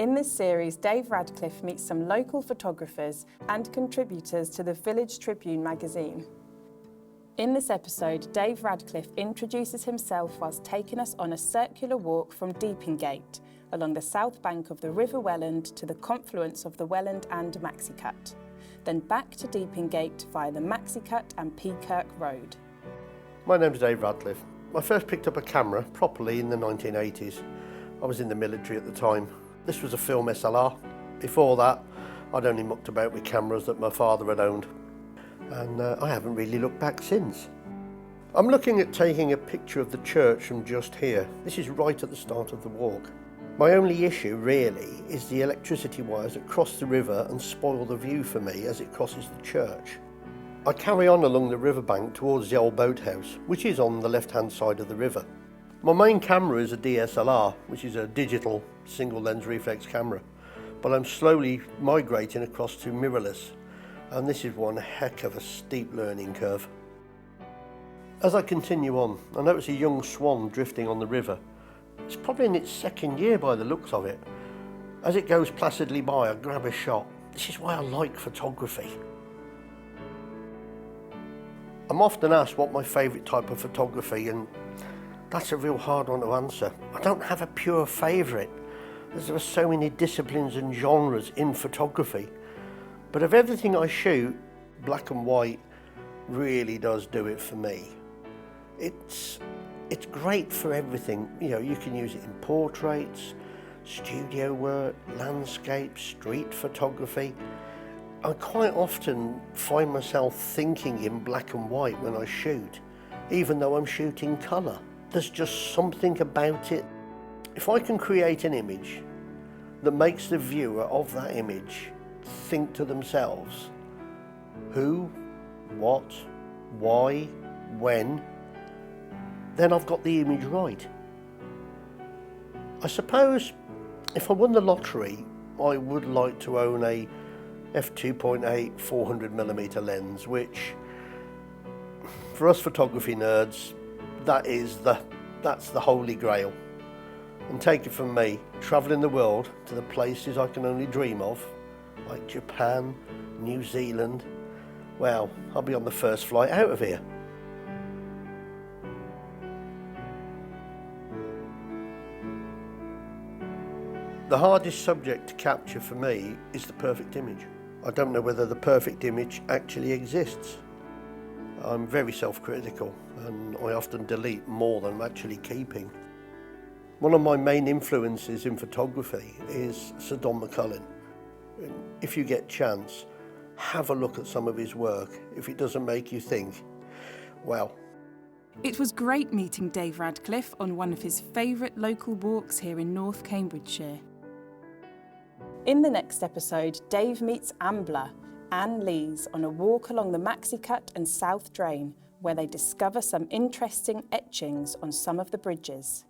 In this series, Dave Radcliffe meets some local photographers and contributors to the Village Tribune magazine. In this episode, Dave Radcliffe introduces himself whilst taking us on a circular walk from Deepingate, along the south bank of the River Welland to the confluence of the Welland and Maxicut, then back to Deepingate via the Maxicut and Peakirk Road. My name's Dave Radcliffe. I first picked up a camera properly in the 1980s. I was in the military at the time. This was a film SLR. Before that, I'd only mucked about with cameras that my father had owned. And I haven't really looked back since. I'm looking at taking a picture of the church from just here. This is right at the start of the walk. My only issue, really, is the electricity wires that cross the river and spoil the view for me as it crosses the church. I carry on along the riverbank towards the old boathouse, which is on the left-hand side of the river. My main camera is a DSLR, which is a digital single-lens reflex camera, but I'm slowly migrating across to mirrorless, and this is one heck of a steep learning curve. As I continue on, I notice a young swan drifting on the river. It's probably in its second year by the looks of it. As it goes placidly by, I grab a shot. This is why I like photography. I'm often asked what my favourite type of photography, and that's a real hard one to answer. I don't have a pure favourite, as there are so many disciplines and genres in photography. But of everything I shoot, black and white really does do it for me. It's great for everything. You know, you can use it in portraits, studio work, landscape, street photography. I quite often find myself thinking in black and white when I shoot, even though I'm shooting colour. There's just something about it. If I can create an image that makes the viewer of that image think to themselves, who, what, why, when, then I've got the image right. I suppose if I won the lottery, I would like to own a f2.8 400mm lens, which for us photography nerds, that's the holy grail. And take it from me, travelling the world to the places I can only dream of, like Japan, New Zealand, well, I'll be on the first flight out of here. The hardest subject to capture for me is the perfect image. I don't know whether the perfect image actually exists. I'm very self-critical and I often delete more than I'm actually keeping. One of my main influences in photography is Sir Don McCullin. If you get a chance, have a look at some of his work. If it doesn't make you think, well. It was great meeting Dave Radcliffe on one of his favourite local walks here in North Cambridgeshire. In the next episode, Dave meets Ambler, Anne Lees, on a walk along the Maxicut and South Drain, where they discover some interesting etchings on some of the bridges.